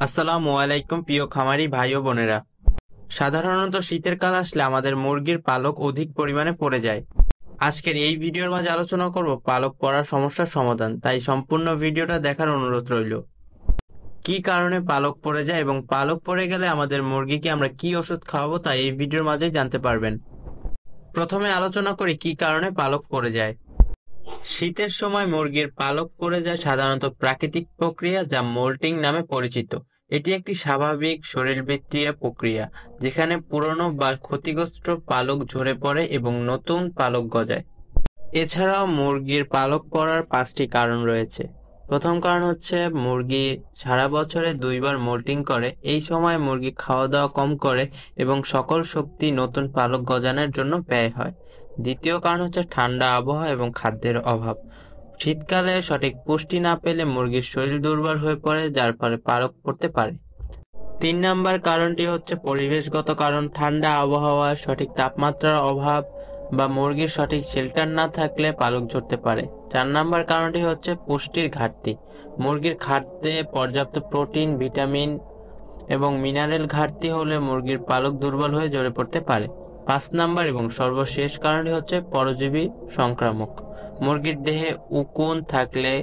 আসসালামু আলাইকুম প্রিয় খামারি ভাই ও বোনেরা। সাধারণত শীতের কাল আসলে আমাদের মুরগির পালক অধিক পরিমাণে পড়ে যায়। আজকের এই ভিডিওর মাঝে আলোচনা করব পালক পড়ার সমস্যার সমাধান, তাই সম্পূর্ণ ভিডিওটা দেখার অনুরোধ রইল। কি কারণে পালক পড়ে যায় এবং পালক পড়ে গেলে আমাদের মুরগিকে আমরা কি ওষুধ খাওয়াবো তা এই ভিডিওর মাঝেই জানতে পারবেন। প্রথমে আলোচনা করি কি কারণে পালক পড়ে যায়। শীতের সময় মুরগির পালক পড়ে যায় সাধারণত প্রাকৃতিক প্রক্রিয়া যা মোল্টিং নামে পরিচিত। এটি একটি স্বাভাবিক শরীরবৃত্তীয় প্রক্রিয়া যেখানে পুরনো বা ক্ষতিগ্রস্ত পালক ঝরে পড়ে এবং নতুন পালক গজায়। এছাড়াও মুরগির পালক পড়ার 5টি কারণ রয়েছে। প্রথম কারণ হচ্ছে মুরগি সারা বছরে 2বার মোল্টিং করে, এই সময় মুরগি খাওয়া দাওয়া কম করে এবং সকল শক্তি নতুন পালক গজানোর জন্য ব্যয় হয়। দ্বিতীয় কারণ হচ্ছে ঠান্ডা আবহাওয়া এবং খাদ্যের অভাব। শীতকালে সঠিক পুষ্টি না পেলে মুরগির শরীর দুর্বল হয়ে পড়ে, যার ফলে পালক পড়তে পারে। 3 নম্বর কারণটি হচ্ছে পরিবেশগত কারণ। ঠান্ডা আবহাওয়া, সঠিক তাপমাত্রার অভাব বা মুরগির সঠিক শেল্টার না থাকলে পালক ঝরতে পারে। 4 নম্বর কারণটি হচ্ছে পুষ্টির ঘাটতি। মুরগির খাদ্যে পর্যাপ্ত প্রোটিন, ভিটামিন এবং মিনারেল ঘাটতি হলে মুরগির পালক দুর্বল হয়ে ঝরে পড়তে পারে। 5 নম্বর এবং সর্বশেষ কারণটি হচ্ছে পরজীবী সংক্রামক। মুরগির দেহে উকুন থাকলে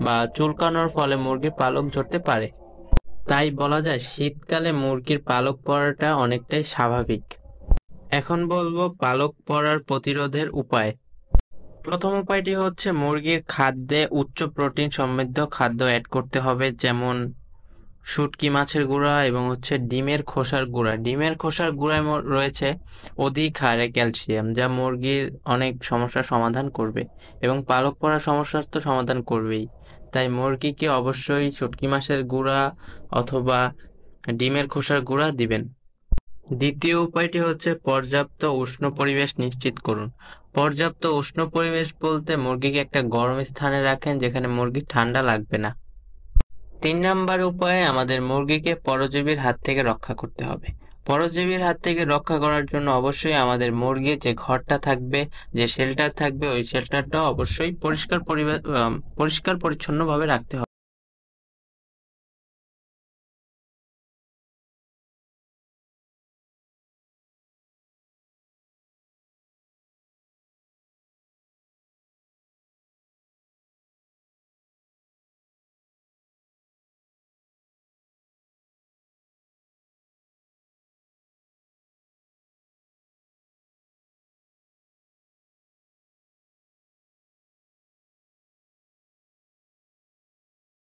বা চুলকানোর ফলে মুরগির পালক ঝরতে পারে। তাই বলা যায় শীতকালে মুরগির পালক পড়াটা অনেকটাই স্বাভাবিক। এখন বলবো পালক পড়ার প্রতিরোধের উপায়। প্রথম উপায়টি হচ্ছে মুরগির খাদ্যে উচ্চ প্রোটিন সমৃদ্ধ খাদ্য অ্যাড করতে হবে, যেমন শুটকি মাছের গুঁড়া এবং ডিমের খোসার গুঁড়া। ডিমের খোসার গুঁড়ায় রয়েছে অধিক হারে ক্যালসিয়াম, যা মুরগির অনেক সমস্যার সমাধান করবে এবং পালক পড়ার সমস্যার তো সমাধান করবেই। তাই মুরগিকে অবশ্যই শুটকি মাছের গুঁড়া অথবা ডিমের খোসার গুঁড়া দিবেন। দ্বিতীয় উপায়টি হচ্ছে পর্যাপ্ত উষ্ণ পরিবেশ নিশ্চিত করুন। পর্যাপ্ত উষ্ণ পরিবেশ বলতে মুরগিকে একটা গরম স্থানে রাখেন যেখানে মুরগির ঠান্ডা লাগবে না। 3 নম্বর উপায়ে আমাদের মুরগিকে পরজীবীর হাত থেকে রক্ষা করতে হবে। পরজীবীর হাত থেকে রক্ষা করার জন্য অবশ্যই আমাদের মুরগির যে ঘরটা থাকবে, যে শেল্টার থাকবে, ওই শেল্টারটা অবশ্যই পরিষ্কার পরিচ্ছন্ন ভাবে রাখতে হবে।